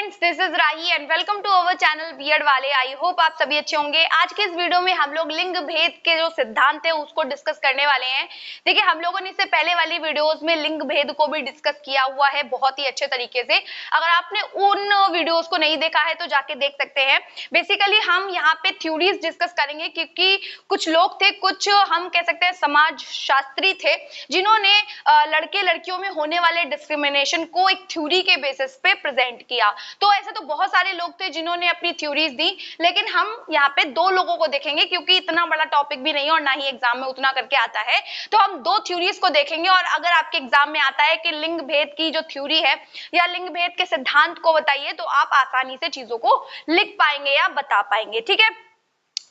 Friends, this is Rahi and welcome to our channel BEd वाले। I hope आप सभी अच्छे होंगे। आज के इस वीडियो में हम लोग लिंग भेद के जो सिद्धांत है उसको डिस्कस करने वाले हैं। देखिए, हम लोगों ने इससे पहले वाली वीडियोस में लिंग भेद को भी डिस्कस किया हुआ है बहुत ही अच्छे तरीके से। अगर आपने उन वीडियोस को नहीं देखा है तो जाके देख सकते हैं। बेसिकली हम यहाँ पे थ्योरीज डिस्कस करेंगे क्योंकि कुछ लोग थे, कुछ हम कह सकते हैं समाज शास्त्री थे, जिन्होंने लड़के लड़कियों में होने वाले डिस्क्रिमिनेशन को एक थ्योरी के बेसिस पे प्रेजेंट किया। तो ऐसे तो बहुत सारे लोग थे जिन्होंने अपनी थ्योरीज दी, लेकिन हम यहाँ पे दो लोगों को देखेंगे क्योंकि इतना बड़ा टॉपिक भी नहीं है और ना ही एग्जाम में उतना करके आता है। तो हम दो थ्योरीज को देखेंगे और अगर आपके एग्जाम में आता है कि लिंग भेद की जो थ्योरी है या लिंग भेद के सिद्धांत को बताइए, तो आप आसानी से चीजों को लिख पाएंगे या बता पाएंगे। ठीक है,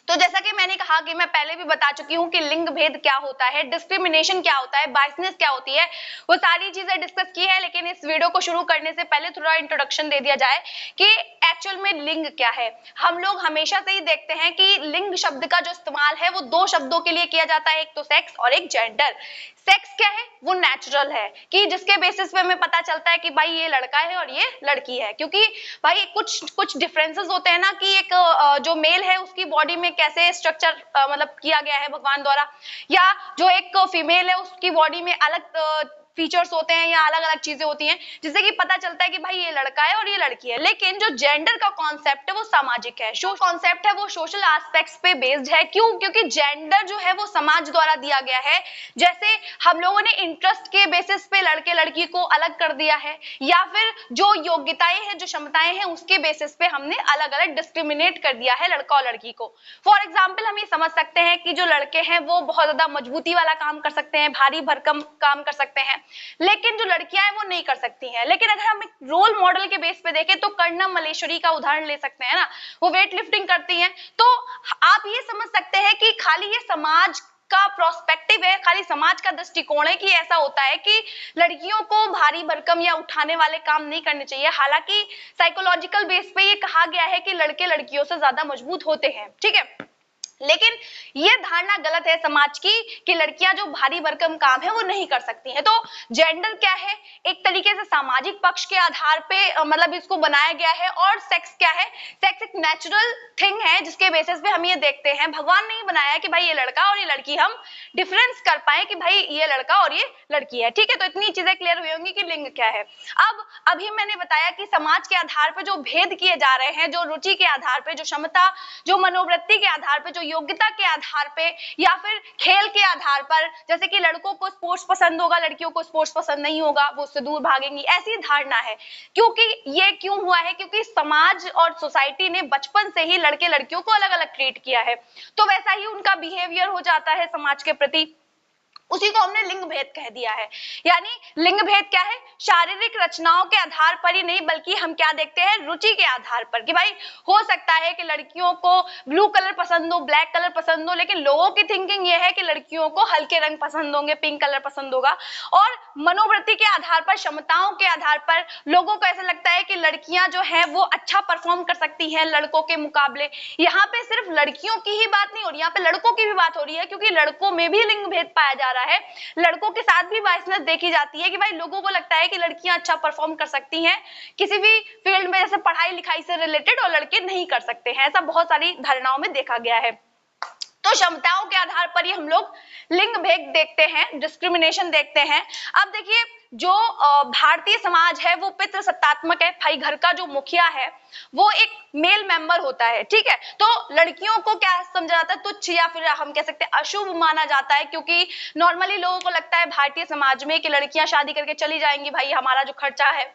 तो जैसा कि मैंने कहा कि मैं पहले भी बता चुकी हूँ कि लिंग भेद क्या होता है, डिस्क्रिमिनेशन क्या होता है, बायसनेस क्या होती है, वो सारी चीजें डिस्कस की है। लेकिन इस वीडियो को शुरू करने से पहले थोड़ा इंट्रोडक्शन दे दिया जाए कि एक्चुअल में लिंग क्या है। हम लोग हमेशा से ही देखते हैं कि लिंग शब्द का जो इस्तेमाल है वो दो शब्दों के लिए किया जाता है, एक तो सेक्स और एक जेंडर। सेक्स क्या है? वो नेचुरल है कि जिसके बेसिस पे हमें पता चलता है कि भाई ये लड़का है और ये लड़की है, क्योंकि भाई कुछ डिफरेंसेस होते हैं ना कि एक जो मेल है उसकी बॉडी में कैसे स्ट्रक्चर मतलब किया गया है भगवान द्वारा, या जो एक फीमेल है उसकी बॉडी में अलग फीचर्स होते हैं या अलग अलग चीजें होती हैं जिससे कि पता चलता है कि भाई ये लड़का है और ये लड़की है। लेकिन जो जेंडर का कॉन्सेप्ट है वो सामाजिक है, जो कॉन्सेप्ट है वो सोशल एस्पेक्ट्स पे बेस्ड है। क्यों? क्योंकि जेंडर जो है वो समाज द्वारा दिया गया है। जैसे हम लोगों ने इंटरेस्ट के बेसिस पे लड़के लड़की को अलग कर दिया है, या फिर जो योग्यताएं हैं, जो क्षमताएं हैं, उसके बेसिस पे हमने अलग अलग डिस्क्रिमिनेट कर दिया है लड़का और लड़की को। फॉर एग्जाम्पल हम ये समझ सकते हैं कि जो लड़के हैं वो बहुत ज्यादा मजबूती वाला काम कर सकते हैं, भारी भरकम काम कर सकते हैं, लेकिन जो लड़कियां हैं वो नहीं कर सकती हैं। लेकिन अगर हम एक रोल मॉडल के बेस पे देखें तो कर्णम मल्लेश्वरी का उदाहरण ले सकते हैं ना, वो वेट लिफ्टिंग करती हैं। तो आप ये समझ सकते हैं कि खाली ये समाज का प्रोस्पेक्टिव है, खाली समाज का दृष्टिकोण है कि ऐसा होता है कि लड़कियों को भारी भरकम या उठाने वाले काम नहीं करने चाहिए। हालांकि साइकोलॉजिकल बेस पे ये कहा गया है कि लड़के लड़कियों से ज्यादा मजबूत होते हैं। ठीक है, लेकिन ये धारणा गलत है समाज की कि लड़कियां जो भारी भरकम काम है वो नहीं कर सकती हैं। तो जेंडर क्या है? एक तरीके से सामाजिक पक्ष के आधार पे मतलब इसको बनाया गया है। और सेक्स क्या है? सेक्स एक नेचुरल थिंग है जिसके बेसिस पे हम ये देखते हैं, भगवान ने ही बनाया कि भाई ये लड़का और ये लड़की, हम डिफरेंस कर पाए कि भाई ये लड़का और ये लड़की है। ठीक है, तो इतनी चीजें क्लियर हुई होंगी कि लिंग क्या है। अब अभी मैंने बताया कि समाज के आधार पर जो भेद किए जा रहे हैं, जो रुचि के आधार पे, जो क्षमता, जो मनोवृत्ति के आधार पे, जो योग्यता के आधार पे, या फिर खेल के आधार पर, जैसे कि लड़कों को स्पोर्ट्स पसंद होगा, लड़कियों को स्पोर्ट्स पसंद नहीं होगा, वो उससे दूर भागेंगी, ऐसी धारणा है। क्योंकि ये क्यों हुआ है? क्योंकि समाज और सोसाइटी ने बचपन से ही लड़के लड़कियों को अलग अलग ट्रीट किया है, तो वैसा ही उनका बिहेवियर हो जाता है समाज के प्रति। उसी को हमने लिंग भेद कह दिया है। यानी लिंग भेद क्या है? शारीरिक रचनाओं के आधार पर ही नहीं, बल्कि हम क्या देखते हैं, रुचि के आधार पर, कि भाई हो सकता है कि लड़कियों को ब्लू कलर पसंद हो, ब्लैक कलर पसंद हो, लेकिन लोगों की थिंकिंग ये है कि लड़कियों को हल्के रंग पसंद होंगे, पिंक कलर पसंद होगा। और मनोवृत्ति के आधार पर, क्षमताओं के आधार पर लोगों को ऐसा लगता है कि लड़कियां जो है वो अच्छा परफॉर्म कर सकती हैं लड़कों के मुकाबले। यहाँ पे सिर्फ लड़कियों की ही बात नहीं हो रही, यहाँ पे लड़कों की भी बात हो रही है, क्योंकि लड़कों में भी लिंग भेद पाया जा रहा है। लड़कों के साथ भी बायसनेस देखी जाती है कि भाई लोगों को लगता है कि लड़कियां अच्छा परफॉर्म कर सकती हैं किसी भी फील्ड में, जैसे पढ़ाई लिखाई से रिलेटेड, और लड़के नहीं कर सकते हैं। ऐसा बहुत सारी धारणाओं में देखा गया है। तो क्षमताओं के आधार पर ही हम लोग लिंग भेद देखते हैं, डिस्क्रिमिनेशन देखते हैं। अब देखिए, जो भारतीय समाज है वो पितृसत्तात्मक है। भाई घर का जो मुखिया है वो एक मेल मेंबर होता है। ठीक है, तो लड़कियों को क्या समझा जाता है? तुच्छ, या फिर हम कह सकते हैं अशुभ माना जाता है, क्योंकि नॉर्मली लोगों को लगता है भारतीय समाज में कि लड़कियां शादी करके चली जाएंगी, भाई हमारा जो खर्चा है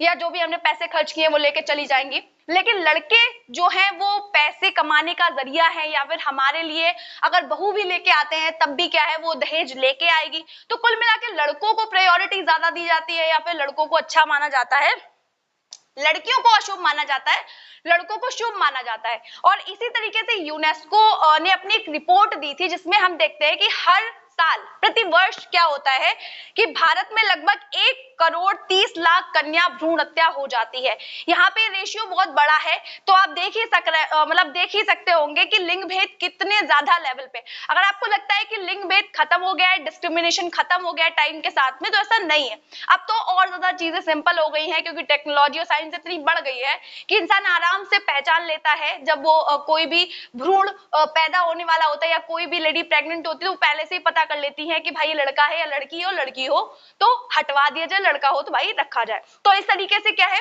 या जो भी हमने पैसे खर्च किए वो लेके चली जाएंगी। लेकिन लड़के जो हैं वो पैसे कमाने का जरिया है, या फिर हमारे लिए अगर बहू भी लेके आते हैं तब भी क्या है, वो दहेज लेके आएगी। तो कुल मिला के लड़कों को प्रायोरिटी ज्यादा दी जाती है, या फिर लड़कों को अच्छा माना जाता है, लड़कियों को अशुभ माना जाता है, लड़कों को शुभ माना जाता है। और इसी तरीके से यूनेस्को ने अपनी एक रिपोर्ट दी थी जिसमें हम देखते हैं कि हर साल प्रति वर्ष क्या होता है कि भारत में लगभग 1,30,00,000 कन्या भ्रूण हत्या हो जाती है। यहाँ पे रेशियो बहुत बड़ा है, तो आप देख ही सकते होंगे कि लिंग भेद कितने ज्यादा लेवल पे। अगर आपको लगता है कि लिंग भेद खत्म हो गया है, डिस्क्रिमिनेशन खत्म हो गया है टाइम के साथ में, तो ऐसा नहीं है। अब तो और ज्यादा चीजें सिंपल हो गई हैं, क्योंकि टेक्नोलॉजी और साइंस इतनी बढ़ गई है कि इंसान आराम से पहचान लेता है जब वो कोई भी भ्रूण पैदा होने वाला होता है या कोई भी लेडी प्रेग्नेंट होती है, तो पहले से ही पता कर लेती है कि भाई लड़का है या लड़की हो, लड़की हो तो हटवा दिया जाए, लड़का हो तो भाई रखा जाए। तो इस तरीके से क्या है,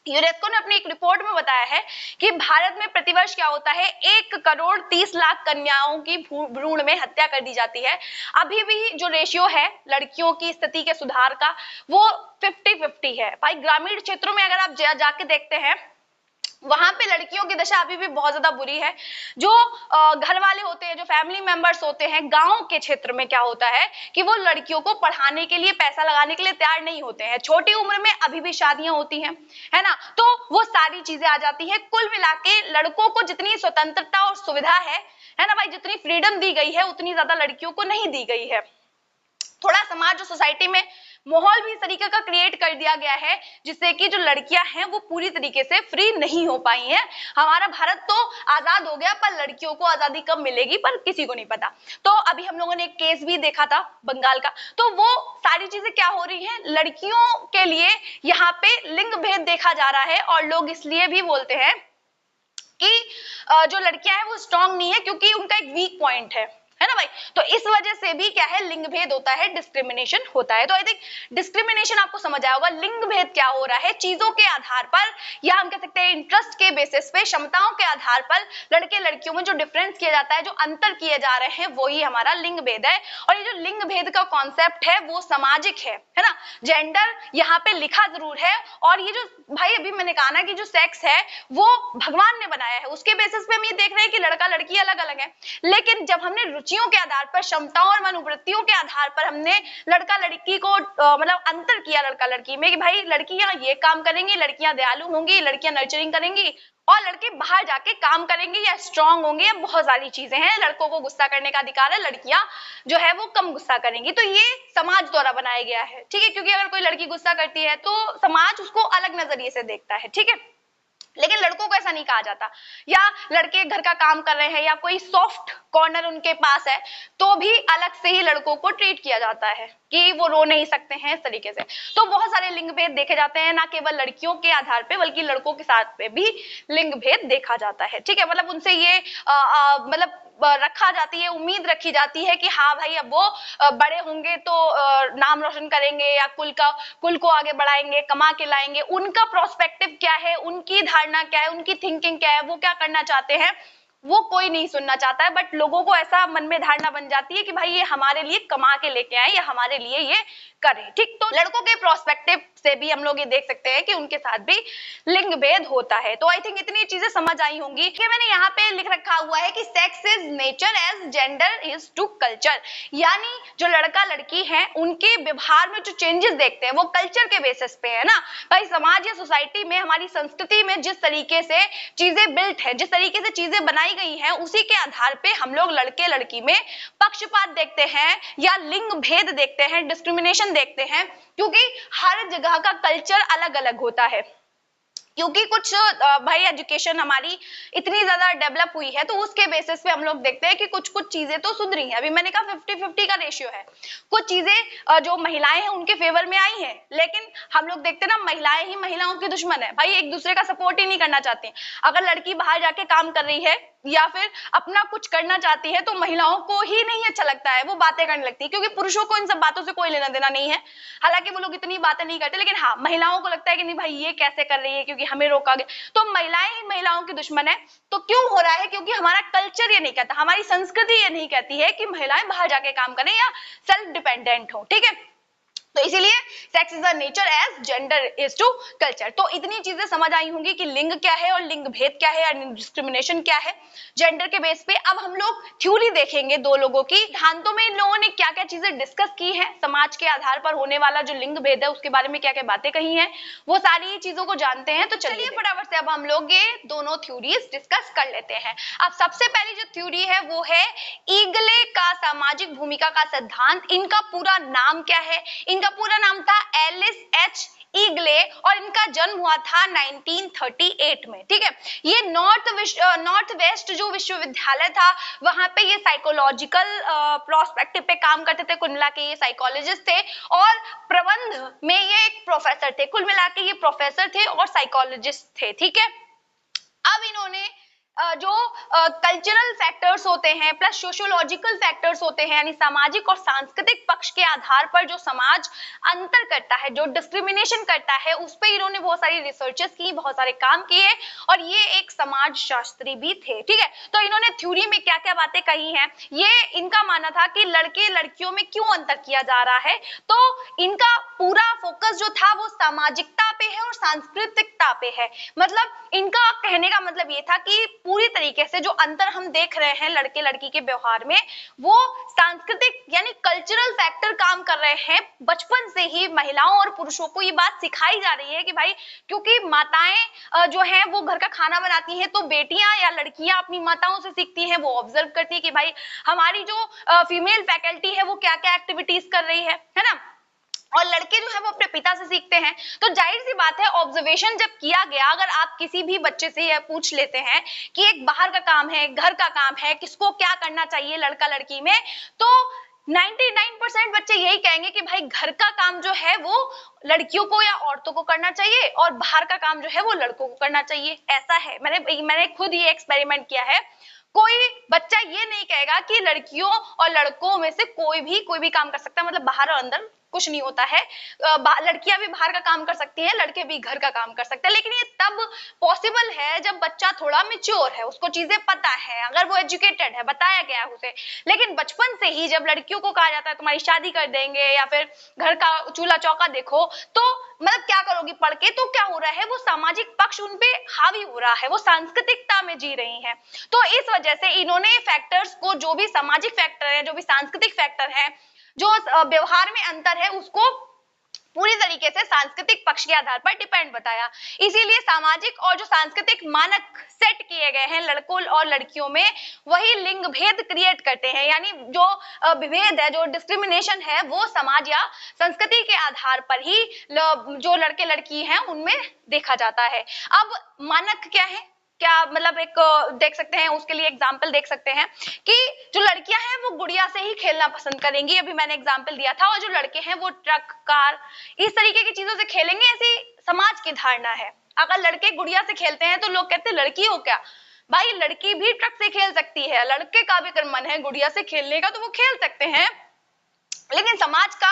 यूनेस्को ने अपनी एक रिपोर्ट में बताया है कि भारत में प्रतिवर्ष क्या होता है, 1,30,00,000 कन्याओं की भ्रूण में हत्या कर दी जाती है। अभी भी जो रेशियो है लड़कियों की स्थिति के सुधार का, वो 50-50 है। भाई ग्रामीण क्षेत्रों में अगर आप जाके देखते हैं, वहां पे लड़कियों की दशा अभी भी बहुत ज्यादा बुरी है। जो घर वाले होते हैं, जो फैमिली मेंबर्स होते हैं गांव के क्षेत्र में, क्या होता है कि वो लड़कियों को पढ़ाने के लिए पैसा लगाने के लिए तैयार नहीं होते हैं। छोटी उम्र में अभी भी शादियां होती हैं, है ना, तो वो सारी चीजें आ जाती है। कुल मिला के लड़कों को जितनी स्वतंत्रता और सुविधा है ना भाई, जितनी फ्रीडम दी गई है उतनी ज्यादा लड़कियों को नहीं दी गई है। थोड़ा समाज और सोसाइटी में माहौल भी इस तरीके का क्रिएट कर दिया गया है जिससे कि जो लड़कियां हैं वो पूरी तरीके से फ्री नहीं हो पाई हैं। हमारा भारत तो आजाद हो गया, पर लड़कियों को आजादी कब मिलेगी पर किसी को नहीं पता। तो अभी हम लोगों ने एक केस भी देखा था बंगाल का, तो वो सारी चीजें क्या हो रही हैं, लड़कियों के लिए यहाँ पे लिंग भेद देखा जा रहा है। और लोग इसलिए भी बोलते हैं कि जो लड़कियां हैं वो स्ट्रांग नहीं है, क्योंकि उनका एक वीक पॉइंट है ना भाई। तो इस वजह से भी क्या है, लिंग भेद होता है, डिस्क्रिमिनेशन होता है। तो आई थिंक डिस्क्रिमिनेशन आपको समझ आया होगा। लिंग भेद क्या हो रहा है, चीजों के आधार पर या हम कह सकते हैं इंटरेस्ट के बेसिस पे, क्षमताओं के आधार पर लड़के लड़कियों में जो डिफरेंस किया जाता है, जो अंतर किए जा रहे हैं, वही हमारा लिंग भेद है। और ये जो लिंग भेद का कॉन्सेप्ट है वो सामाजिक है ना। जेंडर यहाँ पे लिखा जरूर है, और ये जो भाई अभी मैंने कहा ना कि जो सेक्स है वो भगवान ने बनाया है, उसके बेसिस पे हम ये देख रहे हैं कि लड़का लड़की अलग अलग है। लेकिन जब हमने रुचियों के आधार पर, क्षमताओं और मनोवृत्तियों के आधार पर हमने लड़का लड़की को मतलब अंतर किया लड़का लड़की में, कि भाई लड़कियां ये काम करेंगी, लड़कियां दयालु होंगी, लड़कियां नर्चरिंग करेंगी, और लड़के बाहर जाके काम करेंगे या स्ट्रांग होंगे, या बहुत सारी चीजें हैं। लड़कों को गुस्सा करने का अधिकार है, लड़कियां जो है वो कम गुस्सा करेंगी। तो ये समाज द्वारा बनाया गया है, ठीक है, क्योंकि अगर कोई लड़की गुस्सा करती है तो समाज उसको अलग नजरिए से देखता है, ठीक है। लेकिन लड़कों को ऐसा नहीं कहा जाता, या लड़के घर का काम कर रहे हैं या कोई सॉफ्ट कॉर्नर उनके पास है तो भी अलग से ही लड़कों को ट्रीट किया जाता है कि वो रो नहीं सकते हैं, इस तरीके से। तो बहुत सारे लिंग भेद देखे जाते हैं, ना केवल लड़कियों के आधार पे बल्कि लड़कों के साथ पे भी लिंग भेद देखा जाता है, ठीक है। मतलब उनसे ये मतलब रखा जाती है, उम्मीद रखी जाती है कि हाँ भाई अब वो बड़े होंगे तो नाम रोशन करेंगे या कुल को आगे बढ़ाएंगे, कमा के लाएंगे। उनका प्रोस्पेक्टिव क्या है, उनकी धारणा क्या है, उनकी थिंकिंग क्या है, वो क्या करना चाहते हैं, वो कोई नहीं सुनना चाहता है। बट लोगों को ऐसा मन में धारणा बन जाती है कि भाई ये हमारे लिए कमा के लेके आए या हमारे लिए ये करें, ठीक। तो लड़कों के प्रोस्पेक्टिव से भी हम लोग ये देख सकते हैं कि उनके साथ भी लिंग भेद होता है। तो आई थिंक इतनी चीजें समझ आई होंगी कि मैंने यहाँ पे लिख रखा हुआ है कि sex is nature as gender is to culture, यानी जो लड़का लड़की है उनके व्यवहार में जो चेंजेस देखते हैं वो कल्चर के बेसिस पे है ना भाई। समाज या सोसाइटी में, हमारी संस्कृति में जिस तरीके से चीजें बिल्ट है, जिस तरीके से चीजें बनाई गई हैं, उसी के आधार पे हम लोग लड़के लड़की में पक्षपात देखते हैं या लिंग भेद देखते हैं, डिस्क्रिमिनेशन देखते हैं, क्योंकि हर जगह का कल्चर अलग अलग होता है। क्योंकि कुछ भाई एजुकेशन हमारी इतनी ज्यादा डेवलप हुई है तो उसके बेसिस पे हम लोग देखते हैं कि कुछ कुछ चीजें तो सुधरी हैं। अभी मैंने कहा 50-50 का रेशियो है, कुछ चीजें जो महिलाएं हैं उनके फेवर में आई हैं, लेकिन हम लोग देखते हैं ना महिलाएं ही महिलाओं की दुश्मन है भाई, एक दूसरे का सपोर्ट ही नहीं करना चाहती। अगर लड़की बाहर जाके काम कर रही है या फिर अपना कुछ करना चाहती है तो महिलाओं को ही नहीं अच्छा लगता है, वो बातें करने लगती है, क्योंकि पुरुषों को इन सब बातों से कोई लेना देना नहीं है। हालांकि वो लोग इतनी बातें नहीं करते, लेकिन हाँ महिलाओं को लगता है कि नहीं भाई ये कैसे कर रही है क्योंकि हमें रोका गया। तो महिलाएं ही महिलाओं की दुश्मन है। तो क्यों हो रहा है, क्योंकि हमारा कल्चर ये नहीं कहता, हमारी संस्कृति ये नहीं कहती है कि महिलाएं बाहर जाके काम करें या सेल्फ डिपेंडेंट हो, ठीक है। तो इसीलिए sex is the nature as gender is to culture. तो इतनी चीजें समझ आई होंगी कि लिंग क्या है और लिंग भेद क्या है, डिस्क्रिमिनेशन क्या है जेंडर के बेस पे। अब हम लोग थ्योरी देखेंगे दो लोगों की, सिद्धांतों में इन लोगों ने क्या क्या चीजें डिस्कस की हैं, समाज के आधार पर होने वाला जो लिंग भेद है उसके बारे में क्या क्या बातें कही हैं, वो सारी चीजों को जानते हैं। तो चलिए फटाफट से अब हम लोग ये दोनों थ्योरीज डिस्कस कर लेते हैं। अब सबसे पहली जो थ्योरी है वो है ईगले का सामाजिक भूमिका का सिद्धांत। इनका पूरा नाम क्या है? इनका पूरा नाम था एलिस एच ईगले और इनका जन्म हुआ था 1938 में। ठीक है, ये नॉर्थ वेस्ट जो विश्वविद्यालय था वहां पे ये साइकोलॉजिकल प्रोस्पेक्टिव पे काम करते थे। कुल मिला के ये साइकोलॉजिस्ट थे और प्रबंध में ये एक प्रोफेसर थे। कुल मिला के ये प्रोफेसर थे और साइकोलॉजिस्ट थे। ठीक है, अब इन्होंने जो कल्चरल फैक्टर्स होते हैं प्लस सोशियोलॉजिकल फैक्टर्स होते हैं, यानी सामाजिक और सांस्कृतिक पक्ष के आधार पर जो समाज अंतर करता है, जो डिस्क्रिमिनेशन करता है, उस पर इन्होंने बहुत सारी रिसर्चेस की, बहुत सारे काम किए और ये एक समाज शास्त्री भी थे। ठीक है, तो इन्होंने थ्योरी में क्या क्या बातें कही हैं, ये इनका मानना था कि लड़के लड़कियों में क्यों अंतर किया जा रहा है। तो इनका पूरा फोकस जो था वो सामाजिकता पे है और सांस्कृतिकता पे है। मतलब इनका कहने का मतलब ये था कि पूरी तरीके से जो अंतर हम देख रहे हैं लड़के लड़की के व्यवहार में, वो सांस्कृतिक यानी कल्चरल फैक्टर काम कर रहे हैं। बचपन से ही महिलाओं और पुरुषों को ये बात सिखाई जा रही है कि भाई, क्योंकि माताएं जो हैं वो घर का खाना बनाती हैं, तो बेटियां या लड़कियां अपनी माताओं से सीखती हैं, वो ऑब्जर्व करती है कि भाई हमारी जो फीमेल फैकल्टी है वो क्या क्या एक्टिविटीज कर रही है ना, और लड़के जो है वो अपने पिता से सीखते हैं। तो जाहिर सी बात है, ऑब्जर्वेशन जब किया गया, अगर आप किसी भी बच्चे से यह पूछ लेते हैं कि एक बाहर का काम है, घर का काम है, किसको क्या करना चाहिए लड़का लड़की में, तो 99% बच्चे यही कहेंगे कि भाई घर का काम जो है वो लड़कियों को या औरतों को करना चाहिए और बाहर का काम जो है वो लड़कों को करना चाहिए। ऐसा है, मैंने खुद ये एक्सपेरिमेंट किया है। कोई बच्चा ये नहीं कहेगा कि लड़कियों और लड़कों में से कोई भी काम कर सकता है, मतलब बाहर और अंदर कुछ नहीं होता है। लड़कियां भी बाहर का काम कर सकती हैं, लड़के भी घर का काम कर सकते हैं, लेकिन ये तब पॉसिबल है जब बच्चा थोड़ा मैच्योर है, उसको चीजें पता है, अगर वो एजुकेटेड है, बताया गया है उसे। लेकिन बचपन से ही जब लड़कियों को कहा जाता है तुम्हारी शादी कर देंगे या फिर घर का चूल्हा चौका देखो, तो मतलब क्या करोगी पढ़ के, तो क्या हो रहा है, वो सामाजिक पक्ष उनपे हावी हो रहा है, वो सांस्कृतिकता में जी रही हैं। तो इस वजह से इन्होंने फैक्टर्स को, जो भी सामाजिक फैक्टर है, जो भी सांस्कृतिक फैक्टर है, जो व्यवहार में अंतर है, उसको पूरी तरीके से सांस्कृतिक पक्ष के आधार पर डिपेंड बताया। इसीलिए सामाजिक और जो सांस्कृतिक मानक सेट किए गए हैं लड़कों और लड़कियों में, वही लिंग भेद क्रिएट करते हैं। यानी जो विभेद है, जो डिस्क्रिमिनेशन है, वो समाज या संस्कृति के आधार पर ही जो लड़के लड़की हैं उनमें देखा जाता है। अब मानक क्या है, क्या मतलब एक देख सकते हैं, उसके लिए एग्जाम्पल देख सकते हैं कि जो लड़कियां हैं वो गुड़िया से ही खेलना पसंद करेंगी, अभी मैंने एग्जाम्पल दिया था, और जो लड़के हैं वो ट्रक कार इस तरीके की चीजों से खेलेंगे, ऐसी समाज की धारणा है। अगर लड़के गुड़िया से खेलते हैं तो लोग कहते हैं लड़की हो क्या, भाई लड़की भी ट्रक से खेल सकती है, लड़के का भी अगर मन है गुड़िया से खेलने का तो वो खेल सकते हैं। लेकिन समाज का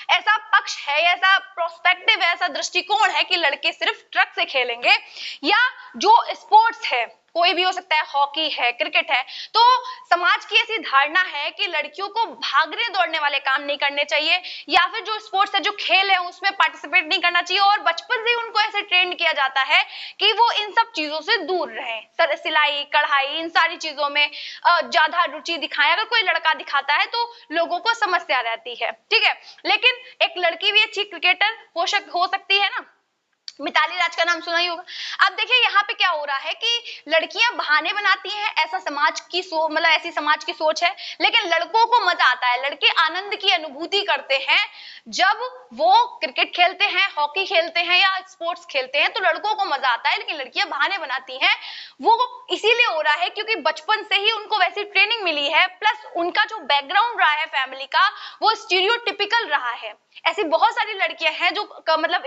ऐसा पक्ष है, ऐसा प्रोस्पेक्टिव है, ऐसा दृष्टिकोण है कि लड़के सिर्फ ट्रक से खेलेंगे, या जो स्पोर्ट्स है कोई भी हो सकता है, हॉकी है, क्रिकेट है, तो समाज की ऐसी धारणा है कि लड़कियों को भागने दौड़ने वाले काम नहीं करने चाहिए, या फिर जो स्पोर्ट्स है, जो खेल है, उसमें पार्टिसिपेट नहीं करना चाहिए, और बचपन से ही उनको ऐसे ट्रेन किया जाता है कि वो इन सब चीजों से दूर रहें। सिलाई कढ़ाई इन सारी चीजों में ज्यादा रुचि दिखाएं। अगर कोई लड़का दिखाता है तो लोगों को समस्या रहती है, ठीक है। लेकिन एक लड़की भी अच्छी क्रिकेटर हो सकती है ना, मिताली राज का नाम सुना ही होगा। अब देखिए यहाँ पे क्या हो रहा है कि लड़कियां बहाने बनाती हैं, ऐसा समाज की मतलब ऐसी समाज की सोच है, लेकिन लड़कों को मजा आता है, लड़के आनंद की अनुभूति करते हैं जब वो क्रिकेट खेलते हैं, हॉकी खेलते हैं या स्पोर्ट्स खेलते हैं, तो लड़कों को मजा आता है। लेकिन लड़कियां बहाने बनाती हैं, वो इसीलिए हो रहा है क्योंकि बचपन से ही उनको वैसी ट्रेनिंग मिली है, प्लस उनका जो बैकग्राउंड रहा है फैमिली का, वो स्टीरियोटिपिकल रहा है। ऐसी बहुत सारी लड़कियां हैं जो मतलब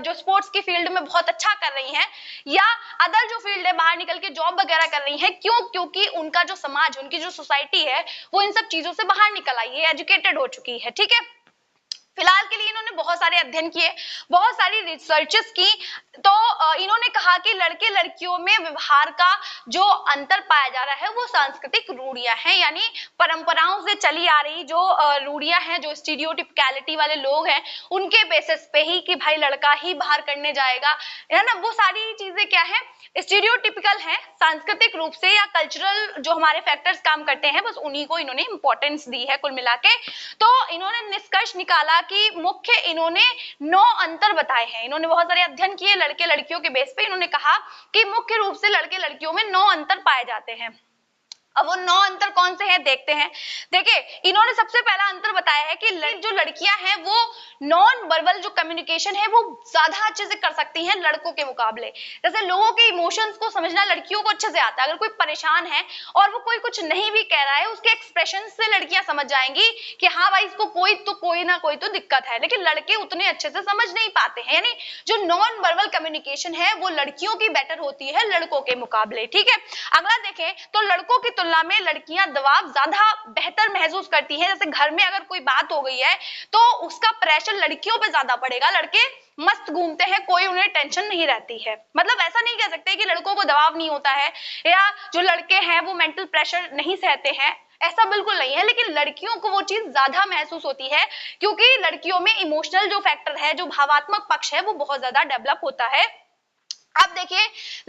जो स्पोर्ट्स की फील्ड में बहुत अच्छा कर रही हैं, या अदर जो फील्ड है बाहर निकल के जॉब वगैरह कर रही हैं। क्यों? क्योंकि उनका जो समाज, उनकी जो सोसाइटी है, वो इन सब चीजों से बाहर निकल आई है, एजुकेटेड हो चुकी है, ठीक है। फिलहाल के लिए इन्होंने बहुत सारे अध्ययन किए, बहुत सारी रिसर्चेस की, तो इन्होंने कहा कि लड़के लड़कियों में व्यवहार का जो अंतर पाया जा रहा है वो सांस्कृतिक रूढ़ियां हैं, यानी परंपराओं से चली आ रही जो रूढ़ियां हैं, जो स्टीरियोटिपिकलिटी वाले लोग हैं उनके बेसिस पे ही कि भाई लड़का ही बाहर करने जाएगा, है ना, वो सारी चीजें क्या है, स्टीरियोटिपिकल है, सांस्कृतिक रूप से या कल्चरल जो हमारे फैक्टर्स काम करते हैं बस उन्हीं को इन्होंने इंपॉर्टेंस दी है कुल मिला के। तो इन्होंने निष्कर्ष निकाला कि मुख्य इन्होंने 9 अंतर बताए हैं, इन्होंने बहुत सारे अध्ययन किए लड़के लड़कियों के बेस पे, इन्होंने कहा कि मुख्य रूप से लड़के लड़कियों में 9 अंतर पाए जाते हैं। अब वो 9 अंतर कौन से हैं देखते हैं। देखिए इन्होंने सबसे पहला अंतर बताया है कि जो लड़कियां हैं वो नॉन वर्बल जो कम्युनिकेशन है वो ज्यादा अच्छे से कर सकती हैं लड़कों के मुकाबले। जैसे लोगों के इमोशंस को समझना लड़कियों को अच्छे से आता है, अगर कोई परेशान है और वो कोई कुछ नहीं भी कह रहा है उसके एक्सप्रेशन से लड़कियां समझ जाएंगी कि हाँ भाई इसको कोई ना कोई तो दिक्कत है, लेकिन लड़के उतने अच्छे से समझ नहीं पाते हैं, यानी जो नॉन वर्बल कम्युनिकेशन है वो लड़कियों की बेटर होती है लड़कों के मुकाबले। ठीक है, अगला देखें तो लड़कों की तुलना में लड़कियां दबाव ज्यादा बेहतर महसूस करती हैं। जैसे घर में अगर कोई बात हो गई है तो उसका प्रेशर लड़कियों पे ज्यादा पड़ेगा, लड़के मस्त घूमते हैं, कोई उन्हें टेंशन नहीं रहती है। मतलब ऐसा नहीं कह सकते कि लड़कों को दबाव नहीं होता है या जो लड़के हैं वो मेंटल प्रेशर नहीं सहते हैं, ऐसा बिल्कुल नहीं है, लेकिन लड़कियों को वो चीज ज्यादा महसूस होती है क्योंकि लड़कियों में इमोशनल जो फैक्टर है, जो भावात्मक पक्ष है वो बहुत ज्यादा डेवलप होता है। अब देखिए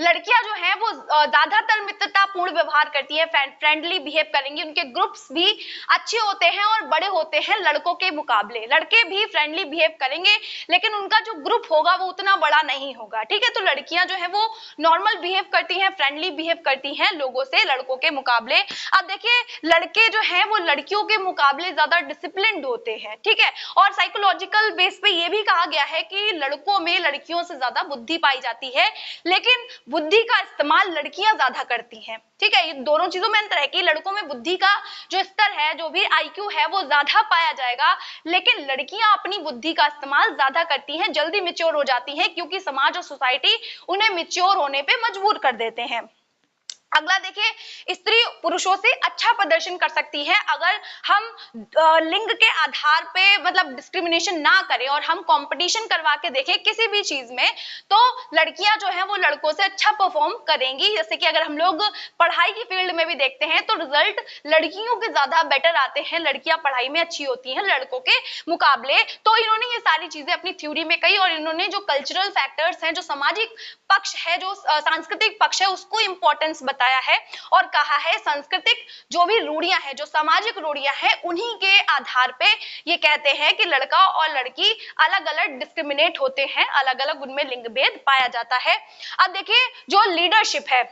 लड़कियां जो हैं वो ज्यादातर मित्रतापूर्ण व्यवहार करती है, फ्रेंडली बिहेव करेंगी, उनके ग्रुप्स भी अच्छे होते हैं और बड़े होते हैं लड़कों के मुकाबले। लड़के भी फ्रेंडली बिहेव करेंगे लेकिन उनका जो ग्रुप होगा वो उतना बड़ा नहीं होगा। ठीक है, तो लड़कियां जो है वो नॉर्मल बिहेव करती हैं, फ्रेंडली बिहेव करती हैं लोगों से लड़कों के मुकाबले। अब देखिए लड़के जो हैं वो लड़कियों के मुकाबले ज्यादा डिसिप्लिन्ड होते हैं। ठीक है, और साइकोलॉजिकल बेस पे ये भी कहा गया है कि लड़कों में लड़कियों से ज्यादा बुद्धि पाई जाती है, लेकिन बुद्धि का इस्तेमाल लड़कियां ज्यादा करती हैं। ठीक है, ये दोनों चीजों में अंतर है कि लड़कों में बुद्धि का जो स्तर है, जो भी आईक्यू है वो ज्यादा पाया जाएगा, लेकिन लड़कियां अपनी बुद्धि का इस्तेमाल ज्यादा करती हैं, जल्दी मैच्योर हो जाती हैं क्योंकि समाज और सोसाइटी उन्हें मैच्योर होने पे मजबूर कर देते हैं। अगला देखिए स्त्री पुरुषों से अच्छा प्रदर्शन कर सकती है अगर हम लिंग के आधार पे मतलब डिस्क्रिमिनेशन ना करें और हम कंपटीशन करवा के देखें किसी भी चीज में, तो लड़कियां जो है वो लड़कों से अच्छा परफॉर्म करेंगी। जैसे कि अगर हम लोग पढ़ाई की फील्ड में भी देखते हैं तो रिजल्ट लड़कियों के ज्यादा बेटर आते हैं, लड़कियां पढ़ाई में अच्छी होती हैं लड़कों के मुकाबले। तो इन्होंने ये सारी चीजें अपनी थ्योरी में कही और इन्होंने जो कल्चरल फैक्टर्स हैं, जो सामाजिक पक्ष है, जो सांस्कृतिक पक्ष है उसको इंपॉर्टेंस बताया है और कहा है सांस्कृतिक जो भी रूढ़ियां हैं, जो सामाजिक रूढ़ियां हैं उन्हीं के आधार पे ये कहते हैं कि लड़का और लड़की अलग अलग डिस्क्रिमिनेट होते हैं, अलग अलग उनमें लिंग भेद पाया जाता है। अब देखिए जो लीडरशिप है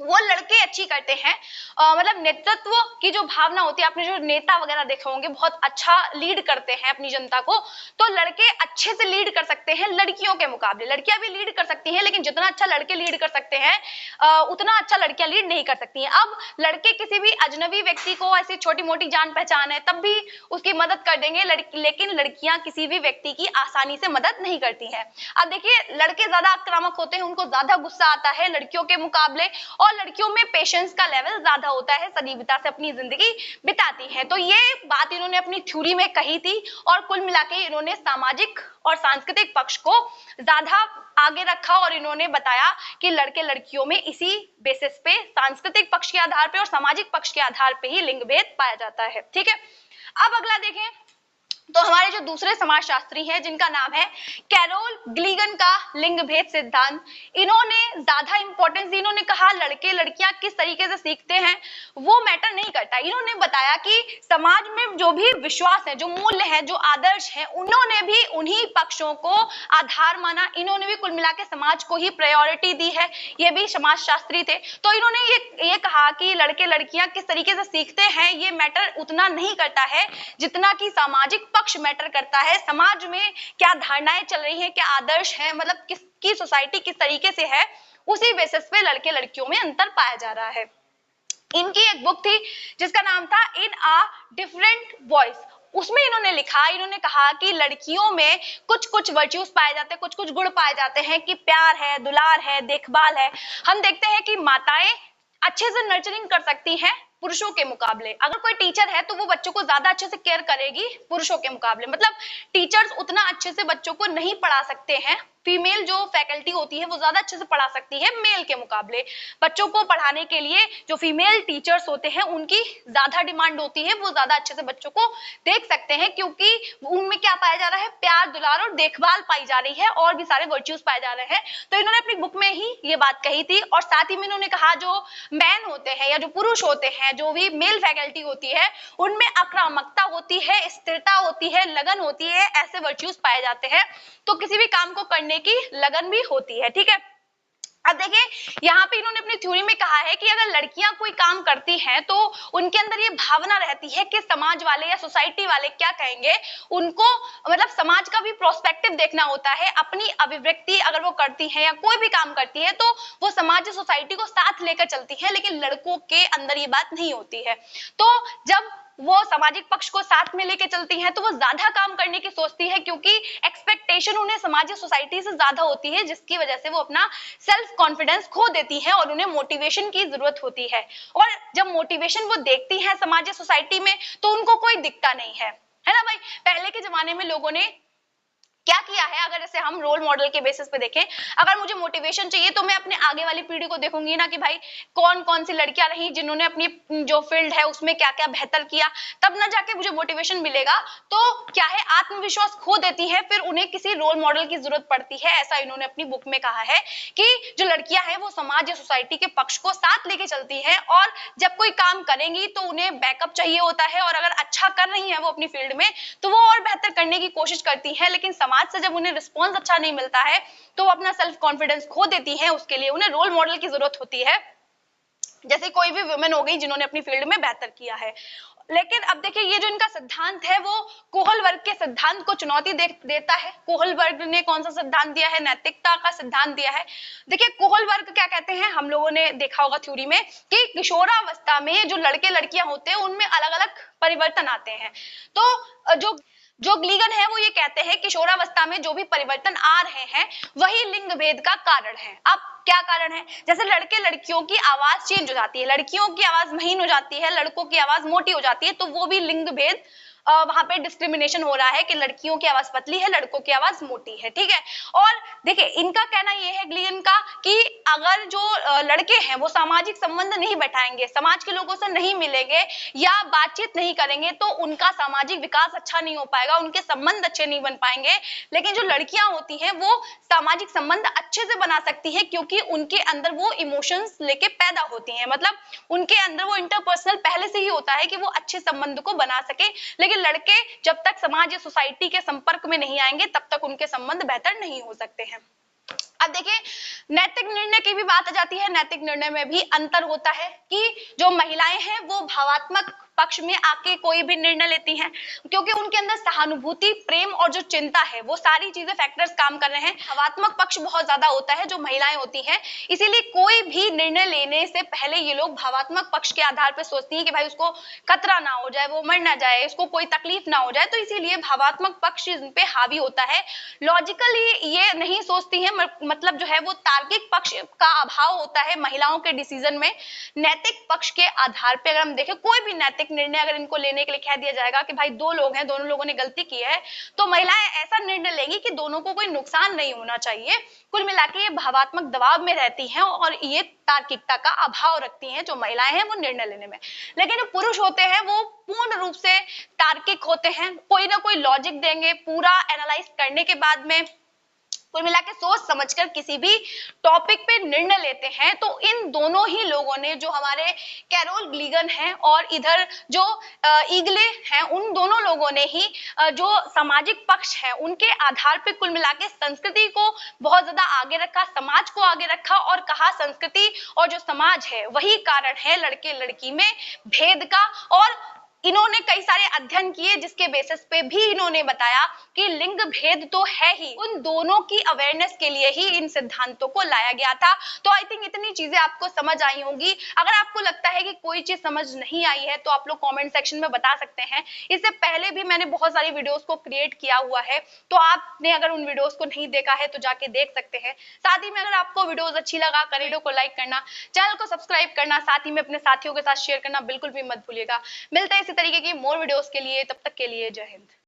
वो लड़के अच्छी करते हैं, मतलब नेतृत्व की जो भावना होती है, आपने जो नेता वगैरह देखे होंगे बहुत अच्छा लीड करते हैं अपनी जनता को, तो लड़के अच्छे से लीड कर सकते हैं लड़कियों के मुकाबले। लड़कियां भी लीड कर सकती हैं लेकिन जितना अच्छा लड़के लीड कर सकते हैं उतना अच्छा लड़कियां लीड नहीं कर सकती हैं। अब लड़के किसी भी अजनबी व्यक्ति को ऐसी छोटी मोटी जान पहचान है तब भी उसकी मदद कर देंगे, लेकिन लड़कियां किसी भी व्यक्ति की आसानी से मदद नहीं करती हैं। अब देखिए लड़के ज्यादा आक्रामक होते हैं, उनको ज्यादा गुस्सा आता है लड़कियों के मुकाबले, और लड़कियों में पेशेंस का लेवल ज्यादा होता है, सजीवता से अपनी जिंदगी बिताती हैं। तो ये बात इन्होंने अपनी थ्योरी में कही थी और कुल मिलाके इन्होंने सामाजिक और सांस्कृतिक पक्ष को ज्यादा आगे रखा और इन्होंने बताया कि लड़के लड़कियों में इसी बेसिस पे सांस्कृतिक पक्ष के आधार पे और सामाजिक पक्ष के आधार पे ही लिंग भेद पाया जाता है। ठीक है, अब अगला देखें तो हमारे जो दूसरे समाजशास्त्री हैं जिनका नाम है कैरोल ग्लीगन का लिंग भेद सिद्धांत, इन्होंने ज्यादा इंपॉर्टेंस दी। इन्होंने कहा लड़के लड़कियां किस तरीके से सीखते हैं वो मैटर नहीं करता। इन्होंने बताया कि समाज में जो भी विश्वास है, जो मूल्य है, जो आदर्श है, उन्होंने भी उन्हीं पक्षों को आधार माना, इन्होंने भी कुल मिला के समाज को ही प्रायोरिटी दी है। ये भी समाजशास्त्री थे। तो इन्होंने ये कहा कि लड़के लड़कियां किस तरीके से सीखते हैं ये मैटर उतना नहीं करता है जितना कि सामाजिक पक्ष मैटर करता है। समाज में क्या धारणाएं चल रही हैं, क्या आदर्श हैं, मतलब किसकी सोसाइटी किस तरीके से है, उसी बेसिस पे लड़के लड़कियों में अंतर पाया जा रहा है। इनकी एक बुक थी जिसका नाम था इन आ डिफरेंट वॉइस, उसमें इन्होंने लिखा, इन्होंने कहा कि लड़कियों में कुछ कुछ वर्च्यूज पाए जाते हैं, कुछ कुछ गुण पाए जाते हैं कि प्यार है, दुलार है, देखभाल है। हम देखते हैं कि माताएं अच्छे से नर्चरिंग कर सकती हैं पुरुषों के मुकाबले। अगर कोई टीचर है तो वो बच्चों को ज्यादा अच्छे से केयर करेगी पुरुषों के मुकाबले। मतलब टीचर्स उतना अच्छे से बच्चों को नहीं पढ़ा सकते हैं, फीमेल जो फैकल्टी होती है वो ज्यादा अच्छे से पढ़ा सकती है मेल के मुकाबले। बच्चों को पढ़ाने के लिए जो फीमेल टीचर्स होते हैं उनकी ज्यादा डिमांड होती है, वो ज्यादा अच्छे से बच्चों को देख सकते हैं, क्योंकि उनमें क्या पाया जा रहा है, प्यार दुलार और देखभाल पाई जा रही है और भी सारे वर्च्यूज पाए जा रहे हैं। तो इन्होंने अपनी बुक में ही ये बात कही थी। और साथ ही में इन्होंने कहा जो मैन होते हैं या जो पुरुष होते हैं, जो भी मेल फैकल्टी होती है, उनमें आक्रामकता होती है, स्थिरता होती है, लगन होती है, ऐसे वर्च्यूज पाए जाते हैं। तो किसी भी काम को करने की लगन भी होती है। ठीक है, अब देखिए यहाँ पे इन्होंने अपनी थ्योरी में कहा है कि अगर लड़कियां कोई काम करती हैं तो उनके अंदर ये भावना रहती है कि समाज वाले या सोसाइटी वाले क्या कहेंगे, उनको मतलब समाज का भी प्रोस्पेक्टिव देखना होता है। अपनी अभिव्यक्ति अगर वो करती हैं या कोई भी काम करती है तो वो समाज या सोसाइटी को साथ लेकर चलती है, लेकिन लड़कों के अंदर ये बात नहीं होती है। तो जब वो सामाजिक पक्ष को साथ में लेके चलती हैं तो वो ज्यादा काम करने की सोचती है, क्योंकि एक्सपेक्टेशन उन्हें समाज या सोसाइटी से ज्यादा होती है, जिसकी वजह से वो अपना सेल्फ कॉन्फिडेंस खो देती है और उन्हें मोटिवेशन की जरूरत होती है। और जब मोटिवेशन वो देखती हैं समाज या सोसाइटी में तो उनको कोई दिक्कत नहीं है ना भाई। पहले के जमाने में लोगों ने क्या किया है, अगर जैसे हम रोल मॉडल के बेसिस पे देखें, अगर मुझे मोटिवेशन चाहिए तो मैं अपने आगे वाली पीढ़ी को देखूंगी ना कि भाई कौन कौन सी लड़कियां रही जिन्होंने अपनी जो फील्ड है उसमें क्या क्या बेहतर किया, तब ना जाके मुझे मोटिवेशन मिलेगा। तो क्या है, आत्मविश्वास खो देती है, फिर उन्हें किसी रोल मॉडल की जरूरत पड़ती है। ऐसा इन्होंने अपनी बुक में कहा है कि जो लड़कियां हैं वो समाज या सोसाइटी के पक्ष को साथ लेके चलती हैं, और जब कोई काम करेंगी तो उन्हें बैकअप चाहिए होता है, और अगर अच्छा कर रही है वो अपनी फील्ड में तो वो और बेहतर करने की कोशिश करती है, लेकिन समाज से जब उन्हें रिस्पॉन्स अच्छा नहीं मिलता है तो वो अपना सेल्फ कॉन्फिडेंस खो देती है। उसके लिए उन्हें रोल मॉडल की जरूरत होती है, जैसे कोई भी वुमेन हो गई जिन्होंने अपनी फील्ड में बेहतर किया है। लेकिन अब देखिए ये जो इनका सिद्धांत है वो कोहल वर्ग के सिद्धांत को चुनौती देता है। कोहल वर्ग ने कौन सा सिद्धांत दिया है, नैतिकता का सिद्धांत दिया है। देखिए कोहल वर्ग क्या कहते हैं, हम लोगों ने देखा होगा थ्योरी में कि किशोरावस्था में जो लड़के लड़कियां होते हैं उनमें अलग अलग परिवर्तन आते हैं। तो जो ग्लीगन है वो ये कहते हैं किशोरावस्था में जो भी परिवर्तन आ रहे हैं वही लिंग भेद का कारण है। अब क्या कारण है, जैसे लड़के लड़कियों की आवाज चेंज हो जाती है, लड़कियों की आवाज महीन हो जाती है, लड़कों की आवाज मोटी हो जाती है, तो वो भी लिंग भेद, वहां पे डिस्क्रिमिनेशन हो रहा है कि लड़कियों की आवाज पतली है, लड़कों की आवाज मोटी है। ठीक है, और देखिए इनका कहना ये है ग्लीगन का कि अगर जो लड़के हैं वो सामाजिक संबंध नहीं बैठाएंगे, समाज के लोगों से नहीं मिलेंगे या बातचीत नहीं करेंगे तो उनका सामाजिक विकास अच्छा नहीं हो पाएगा, उनके संबंध अच्छे नहीं बन पाएंगे। लेकिन जो लड़कियां होती हैं वो सामाजिक संबंध अच्छे से बना सकती है, क्योंकि उनके अंदर वो इमोशंस लेके पैदा होती हैं, मतलब उनके अंदर वो इंटरपर्सनल पहले से ही होता है कि वो अच्छे संबंध को बना सके। लेकिन लड़के जब तक समाज या सोसाइटी के संपर्क में नहीं आएंगे तब तक उनके संबंध बेहतर नहीं हो सकते हैं। अब देखिए नैतिक निर्णय की भी बात आ जाती है। नैतिक निर्णय में भी अंतर होता है कि जो महिलाएं हैं वो भावात्मक पक्ष में आके कोई भी निर्णय लेती हैं, क्योंकि उनके अंदर सहानुभूति, प्रेम और जो चिंता है वो सारी चीजें फैक्टर्स काम कर रहे हैं। भावात्मक पक्ष बहुत ज्यादा होता है जो महिलाएं होती हैं, इसीलिए कोई भी निर्णय लेने से पहले ये लोग भावात्मक पक्ष के आधार पर सोचती हैं कि भाई उसको खतरा ना हो जाए, वो मर ना जाए, इसको कोई तकलीफ ना हो जाए, तो इसीलिए भावात्मक पक्ष इन पे हावी होता है। लॉजिकली ये नहीं सोचती है, मतलब जो है वो तार्किक पक्ष का अभाव होता है महिलाओं के डिसीजन में। नैतिक पक्ष के आधार पर अगर हम देखें कोई भी नैतिक निर्णय अगर इनको लेने के लिए कह दिया जाएगा कि भाई दो लोग हैं, दोनों लोगों ने गलती की है, तो महिलाएं ऐसा निर्णय लेंगी कि दोनों को कोई नुकसान नहीं होना चाहिए। कुल मिलाकर ये भावात्मक दबाव में रहती हैं और ये तार्किकता का अभाव रखती हैं जो महिलाएं हैं वो निर्णय लेने में। लेकिन जो पुरुष होते हैं वो पूर्ण रूप से तार्किक होते हैं, कोई ना कोई लॉजिक देंगे, पूरा एनालाइज करने के बाद में कुल मिला के सोच समझकर किसी भी टॉपिक पे निर्णय लेते हैं। तो इन दोनों ही लोगों ने, जो हमारे कैरोल ग्लीगन हैं और इधर जो ईगले हैं, उन दोनों लोगों ने ही जो सामाजिक पक्ष है उनके आधार पे कुल मिला के संस्कृति को बहुत ज्यादा आगे रखा, समाज को आगे रखा और कहा संस्कृति और जो समाज है वही कारण है लड़के लड़की में भेद का। और इन्होंने कई सारे अध्ययन किए जिसके बेसिस पे भी इन्होंने बताया कि लिंग भेद तो है ही, उन दोनों की अवेयरनेस के लिए ही इन सिद्धांतों को लाया गया था। तो आई थिंक इतनी चीजें आपको समझ आई होंगी। अगर आपको लगता है कि कोई चीज समझ नहीं आई है तो आप लोग कमेंट सेक्शन में बता सकते हैं। इससे पहले भी मैंने बहुत सारी वीडियोस को क्रिएट किया हुआ है, तो आपने अगर उन वीडियोस को नहीं देखा है तो जाके देख सकते हैं। साथ ही में अगर आपको वीडियोस अच्छी लगा कर वीडियो को लाइक करना, चैनल को सब्सक्राइब करना, साथ ही में अपने साथियों के साथ शेयर करना बिल्कुल भी मत भूलिएगा। मिलते हैं इसी तरीके की मोर वीडियोस के लिए, तब तक के लिए जय हिंद।